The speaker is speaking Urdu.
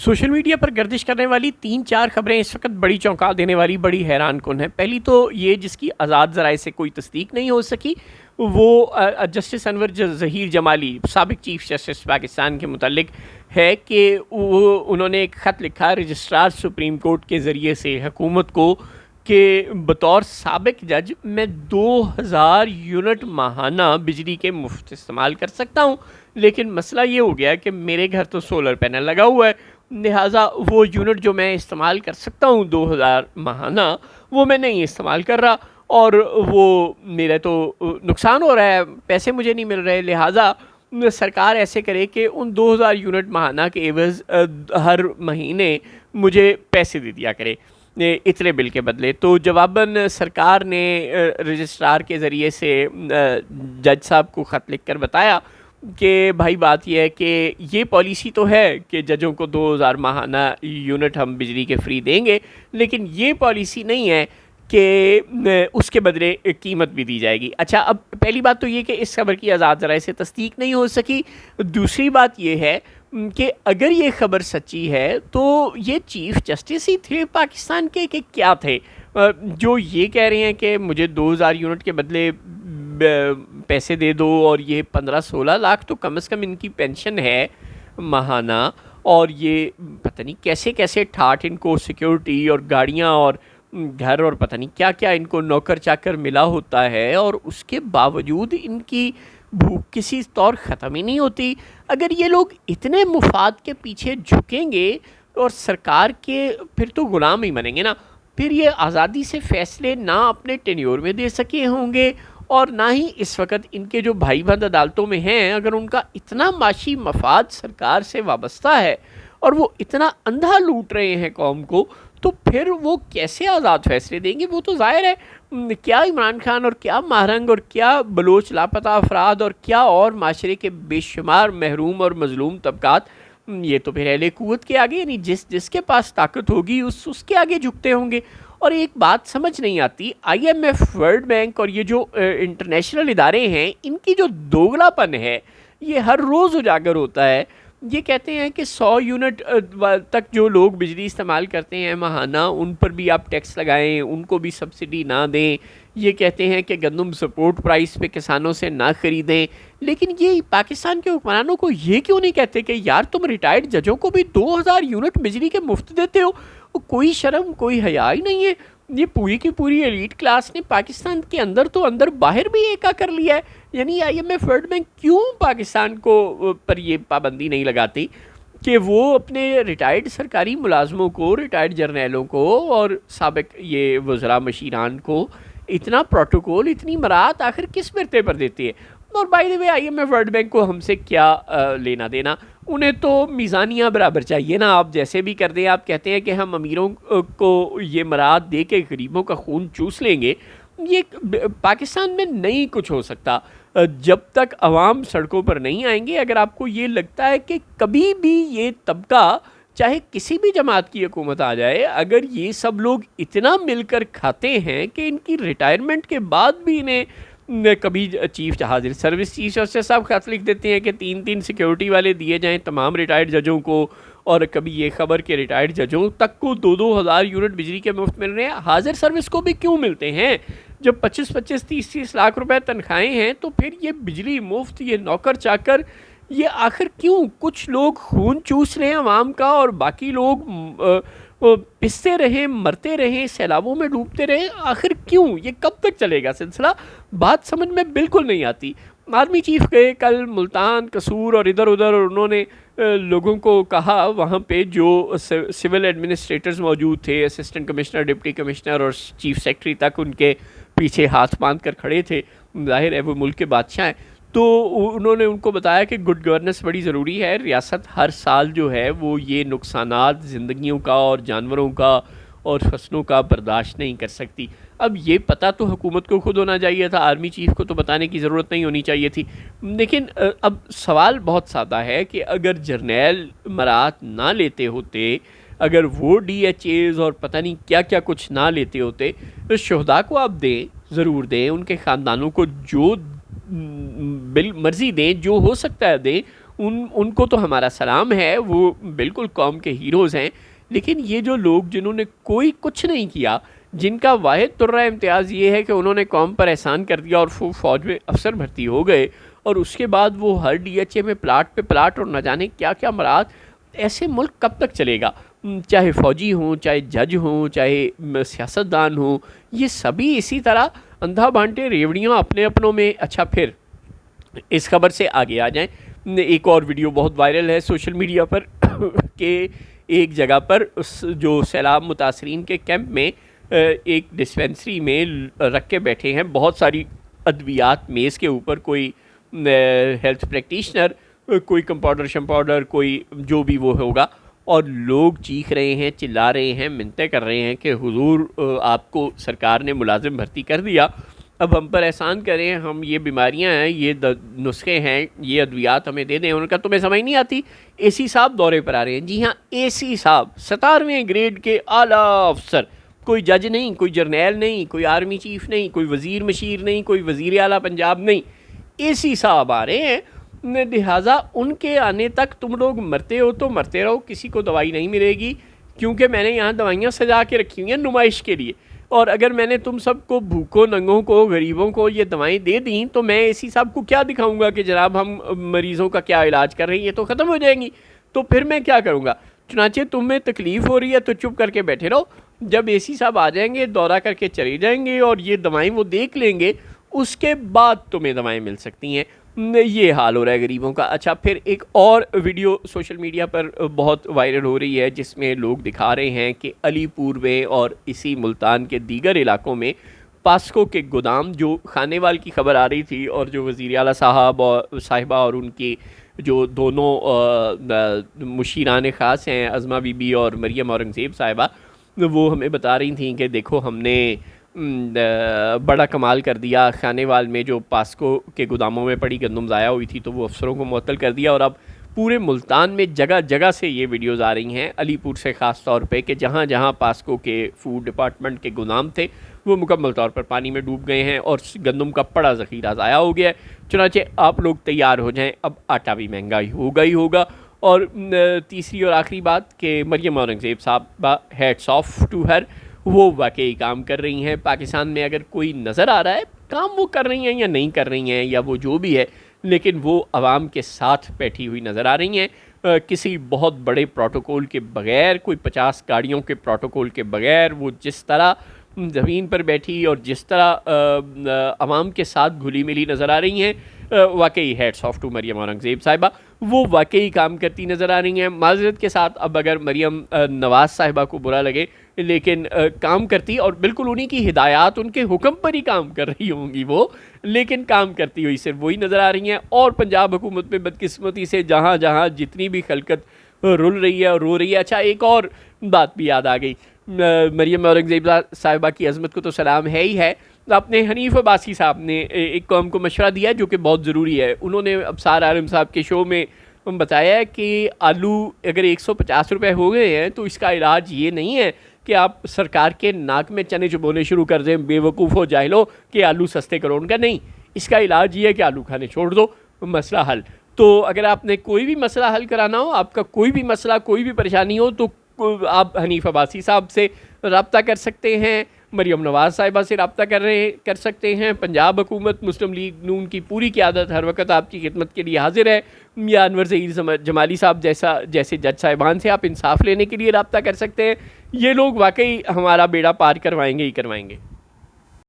سوشل میڈیا پر گردش کرنے والی 3-4 خبریں اس وقت بڑی چونکا دینے والی، بڑی حیران کن ہیں۔ پہلی تو یہ جس کی آزاد ذرائع سے کوئی تصدیق نہیں ہو سکی، وہ جسٹس انور ظہیر جمالی، سابق چیف جسٹس پاکستان کے متعلق ہے کہ انہوں نے ایک خط لکھا رجسٹرار سپریم کورٹ کے ذریعے سے حکومت کو کہ بطور سابق جج میں 2000 یونٹ ماہانہ بجلی کے مفت استعمال کر سکتا ہوں، لیکن مسئلہ یہ ہو گیا کہ میرے گھر تو سولر پینل لگا ہوا ہے، لہٰذا وہ یونٹ جو میں استعمال کر سکتا ہوں 2000 ماہانہ، وہ میں نہیں استعمال کر رہا، اور وہ میرا تو نقصان ہو رہا ہے، پیسے مجھے نہیں مل رہے، لہٰذا سرکار ایسے کرے کہ ان 2000 یونٹ ماہانہ کے عوض ہر مہینے مجھے پیسے دے دیا کرے اتنے بل کے بدلے۔ تو جواباً سرکار نے رجسٹرار کے ذریعے سے جج صاحب کو خط لکھ کر بتایا کہ بھائی بات یہ ہے کہ یہ پالیسی تو ہے کہ ججوں کو 2000 ماہانہ یونٹ ہم بجلی کے فری دیں گے، لیکن یہ پالیسی نہیں ہے کہ اس کے بدلے قیمت بھی دی جائے گی۔ اچھا، اب پہلی بات تو یہ کہ اس خبر کی آزاد ذرائع سے تصدیق نہیں ہو سکی۔ دوسری بات یہ ہے کہ اگر یہ خبر سچی ہے تو یہ چیف جسٹس ہی تھے پاکستان کے کہ کیا تھے جو یہ کہہ رہے ہیں کہ مجھے 2000 یونٹ کے بدلے پیسے دے دو، اور یہ 15-16 لاکھ تو کم از کم ان کی پینشن ہے ماہانہ، اور یہ پتہ نہیں کیسے کیسے ٹھاٹ ان کو سیکیورٹی اور گاڑیاں اور گھر اور پتہ نہیں کیا کیا ان کو نوکر چاکر ملا ہوتا ہے، اور اس کے باوجود ان کی بھوک کسی طور ختم ہی نہیں ہوتی۔ اگر یہ لوگ اتنے مفاد کے پیچھے جھکیں گے اور سرکار کے پھر تو غلام ہی بنیں گے نا، پھر یہ آزادی سے فیصلے نہ اپنے ٹینیور میں دے سکے ہوں گے، اور نہ ہی اس وقت ان کے جو بھائی بند عدالتوں میں ہیں، اگر ان کا اتنا معاشی مفاد سرکار سے وابستہ ہے اور وہ اتنا اندھا لوٹ رہے ہیں قوم کو، تو پھر وہ کیسے آزاد فیصلے دیں گے؟ وہ تو ظاہر ہے کیا عمران خان اور کیا مہرنگ اور کیا بلوچ لاپتہ افراد اور کیا اور معاشرے کے بے شمار محروم اور مظلوم طبقات، یہ تو پھر اہل قوت کے آگے، یعنی جس کے پاس طاقت ہوگی اس کے آگے جھکتے ہوں گے۔ اور ایک بات سمجھ نہیں آتی، I M F, world bank اور یہ جو انٹرنیشنل ادارے ہیں، ان کی جو دوگلا پن ہے یہ ہر روز اجاگر ہوتا ہے۔ یہ کہتے ہیں کہ 100 یونٹ تک جو لوگ بجلی استعمال کرتے ہیں ماہانہ، ان پر بھی آپ ٹیکس لگائیں، ان کو بھی سبسڈی نہ دیں۔ یہ کہتے ہیں کہ گندم سپورٹ پرائس پہ کسانوں سے نہ خریدیں، لیکن یہ پاکستان کے حکمرانوں کو یہ کیوں نہیں کہتے کہ یار تم ریٹائرڈ ججوں کو بھی 2000 یونٹ بجلی کے مفت دیتے ہو؟ کوئی شرم، کوئی حیا ہی نہیں ہے۔ یہ پوری کی پوری ایلیٹ کلاس نے پاکستان کے اندر تو اندر باہر بھی ایکا کر لیا ہے۔ یعنی I M F, world bank کیوں پاکستان کو پر یہ پابندی نہیں لگاتی کہ وہ اپنے ریٹائرڈ سرکاری ملازموں کو، ریٹائرڈ جرنیلوں کو اور سابق یہ وزراء مشیران کو اتنا پروٹوکول، اتنی مراعات آخر کس مرتے پر دیتی ہے؟ اور by the way I M F, world bank کو ہم سے کیا لینا دینا؟ انہیں تو میزانیہ برابر چاہیے نا، آپ جیسے بھی کر دیں۔ آپ کہتے ہیں کہ ہم امیروں کو یہ مراعات دے کے غریبوں کا خون چوس لیں گے، یہ پاکستان میں نہیں کچھ ہو سکتا جب تک عوام سڑکوں پر نہیں آئیں گے۔ اگر آپ کو یہ لگتا ہے کہ کبھی بھی یہ طبقہ، چاہے کسی بھی جماعت کی حکومت آ جائے، اگر یہ سب لوگ اتنا مل کر کھاتے ہیں کہ ان کی ریٹائرمنٹ کے بعد بھی انہیں کبھی چیف حاضر سروس چیف جسٹس صاحب خط لکھ دیتے ہیں کہ 3 سیکیورٹی والے دیے جائیں تمام ریٹائرڈ ججوں کو، اور کبھی یہ خبر کہ ریٹائرڈ ججوں تک کو 2-2 ہزار یونٹ بجلی کے مفت مل رہے ہیں۔ حاضر سروس کو بھی کیوں ملتے ہیں؟ جب 25-25، 30-30 لاکھ روپے تنخواہیں ہیں تو پھر یہ بجلی مفت، یہ نوکر چاکر، یہ آخر کیوں؟ کچھ لوگ خون چوس رہے ہیں عوام کا اور باقی لوگ پستے رہیں، مرتے رہیں، سیلابوں میں ڈوبتے رہیں، آخر کیوں؟ یہ کب تک چلے گا سلسلہ؟ بات سمجھ میں بالکل نہیں آتی۔ آرمی چیف گئے کل ملتان، قصور اور ادھر ادھر، اور انہوں نے لوگوں کو کہا، وہاں پہ جو سول ایڈمنسٹریٹرز موجود تھے، اسسٹنٹ کمشنر، ڈپٹی کمشنر اور چیف سیکرٹری تک ان کے پیچھے ہاتھ باندھ کر کھڑے تھے، ظاہر ہے وہ ملک کے بادشاہ ہیں، تو انہوں نے ان کو بتایا کہ گڈ گورننس بڑی ضروری ہے، ریاست ہر سال جو ہے وہ یہ نقصانات زندگیوں کا اور جانوروں کا اور فصلوں کا برداشت نہیں کر سکتی۔ اب یہ پتہ تو حکومت کو خود ہونا چاہیے تھا، آرمی چیف کو تو بتانے کی ضرورت نہیں ہونی چاہیے تھی۔ لیکن اب سوال بہت سادہ ہے کہ اگر جرنیل مراعات نہ لیتے ہوتے، اگر وہ ڈی ایچ ایز اور پتہ نہیں کیا کیا کچھ نہ لیتے ہوتے، تو شہداء کو آپ دیں، ضرور دیں، ان کے خاندانوں کو جو مرضی دیں، جو ہو سکتا ہے دیں، ان کو تو ہمارا سلام ہے، وہ بالکل قوم کے ہیروز ہیں، لیکن یہ جو لوگ جنہوں نے کوئی کچھ نہیں کیا، جن کا واحد ترہ امتیاز یہ ہے کہ انہوں نے قوم پر احسان کر دیا اور فوج میں افسر بھرتی ہو گئے، اور اس کے بعد وہ ہر ڈی ایچ اے میں پلاٹ پہ پلاٹ اور نہ جانے کیا کیا مراد، ایسے ملک کب تک چلے گا؟ چاہے فوجی ہوں، چاہے جج ہوں، چاہے سیاستدان ہوں، یہ سبھی اسی طرح اندھا بانٹے ریوڑیاں اپنے اپنوں میں۔ اچھا، پھر اس خبر سے آگے آ جائیں، ایک اور ویڈیو بہت وائرل ہے سوشل میڈیا پر کہ ایک جگہ پر اس جو سیلاب متاثرین کے کیمپ میں ایک ڈسپینسری میں رکھ کے بیٹھے ہیں بہت ساری ادویات میز کے اوپر، کوئی ہیلتھ پریکٹیشنر، کوئی کمپاؤڈر شمپاؤڈر، کوئی جو بھی وہ ہوگا، اور لوگ چیخ رہے ہیں، چلا رہے ہیں، منتیں کر رہے ہیں کہ حضور آپ کو سرکار نے ملازم بھرتی کر دیا، اب ہم پر احسان کریں، ہم یہ بیماریاں ہیں، یہ نسخے ہیں، یہ ادویات ہمیں دے دیں۔ ان کا تمہیں سمجھ نہیں آتی؟ اے سی صاحب دورے پر آ رہے ہیں، جی ہاں، اے سی صاحب 17ویں گریڈ کے اعلیٰ افسر، کوئی جج نہیں، کوئی جرنیل نہیں، کوئی آرمی چیف نہیں، کوئی وزیر مشیر نہیں، کوئی وزیر اعلیٰ پنجاب نہیں، اے سی صاحب آ رہے ہیں۔ لہٰذا ان کے آنے تک تم لوگ مرتے ہو تو مرتے رہو، کسی کو دوائی نہیں ملے گی، کیونکہ میں نے یہاں دوائیاں سجا کے رکھی ہوئی ہیں نمائش کے لیے، اور اگر میں نے تم سب کو بھوکوں ننگوں کو غریبوں کو یہ دوائیں دے دیں تو میں اسی صاحب کو کیا دکھاؤں گا کہ جناب ہم مریضوں کا کیا علاج کر رہے ہیں، یہ تو ختم ہو جائیں گی، تو پھر میں کیا کروں گا؟ چنانچہ تمہیں تکلیف ہو رہی ہے تو چپ کر کے بیٹھے رہو، جب اے سی صاحب آ جائیں گے دورہ کر کے چلے جائیں گے اور یہ دوائیں وہ دیکھ لیں گے، اس کے بعد تمہیں دوائیں مل سکتی ہیں۔ یہ حال ہو رہا ہے غریبوں کا۔ اچھا، پھر ایک اور ویڈیو سوشل میڈیا پر بہت وائرل ہو رہی ہے جس میں لوگ دکھا رہے ہیں کہ علی پور میں اور اسی ملتان کے دیگر علاقوں میں پاسکو کے گودام، جو خانے وال کی خبر آ رہی تھی اور جو وزیر اعلیٰ صاحبہ اور ان کی جو دونوں مشیران خاص ہیں، عظمہ بی بی اور مریم اورنگزیب صاحبہ، وہ ہمیں بتا رہی تھیں کہ دیکھو ہم نے بڑا کمال کر دیا، خانے وال میں جو پاسکو کے گوداموں میں پڑی گندم ضائع ہوئی تھی تو وہ افسروں کو معطل کر دیا، اور اب پورے ملتان میں جگہ جگہ سے یہ ویڈیوز آ رہی ہیں، علی پور سے خاص طور پہ، کہ جہاں جہاں پاسکو کے فوڈ ڈپارٹمنٹ کے گودام تھے وہ مکمل طور پر پانی میں ڈوب گئے ہیں اور گندم کا بڑا ذخیرہ ضائع ہو گیا ہے۔ چنانچہ آپ لوگ تیار ہو جائیں، اب آٹا بھی مہنگا ہوگا ہی ہوگا۔ اور تیسری اور آخری بات کہ مریم اورنگزیب صاحبہ، ہیٹس آف ٹو ہر، وہ واقعی کام کر رہی ہیں۔ پاکستان میں اگر کوئی نظر آ رہا ہے کام وہ کر رہی ہیں یا نہیں کر رہی ہیں یا وہ جو بھی ہے، لیکن وہ عوام کے ساتھ بیٹھی ہوئی نظر آ رہی ہیں، کسی بہت بڑے پروٹوکول کے بغیر، کوئی 50 گاڑیوں کے پروٹوکول کے بغیر، وہ جس طرح زمین پر بیٹھی اور جس طرح عوام کے ساتھ گھلی ملی نظر آ رہی ہیں، واقعی hats of two Maryam Aurangzeb صاحبہ، وہ واقعی کام کرتی نظر آ رہی ہیں۔ معذرت کے ساتھ اب اگر مریم نواز صاحبہ کو برا لگے، لیکن کام کرتی، اور بالکل انہی کی ہدایات، ان کے حکم پر ہی کام کر رہی ہوں گی وہ، لیکن کام کرتی ہوئی صرف وہی نظر آ رہی ہیں۔ اور پنجاب حکومت میں بدقسمتی سے جہاں جہاں جتنی بھی خلقت رل رہی ہے اور رو رہی ہے۔ اچھا، ایک اور بات بھی یاد آ گئی، مریم اورنگزیب صاحبہ کی عظمت کو تو سلام ہے ہی ہے، اپنے حنیف عباسی صاحب نے ایک قوم کو مشورہ دیا جو کہ بہت ضروری ہے۔ انہوں نے ابصار عالم صاحب کے شو میں بتایا ہے کہ آلو اگر 150 روپے ہو گئے ہیں تو اس کا علاج یہ نہیں ہے کہ آپ سرکار کے ناک میں چنے چبونے شروع کر دیں، بے وقوف ہو جاہلو، کہ آلو سستے کرو، ان کا نہیں، اس کا علاج یہ ہے کہ آلو کھانے چھوڑ دو، مسئلہ حل۔ تو اگر آپ نے کوئی بھی مسئلہ حل کرانا ہو، آپ کا کوئی بھی مسئلہ، کوئی بھی پریشانی ہو، تو آپ حنیف عباسی صاحب سے رابطہ کر سکتے ہیں، مریم نواز صاحبہ سے رابطہ کر سکتے ہیں، پنجاب حکومت مسلم لیگ نون کی پوری قیادت ہر وقت آپ کی خدمت کے لیے حاضر ہے، یا انور ظہیر جمالی صاحب جیسے جج صاحبان سے آپ انصاف لینے کے لیے رابطہ کر سکتے ہیں۔ یہ لوگ واقعی ہمارا بیڑا پار کروائیں گے ہی کروائیں گے۔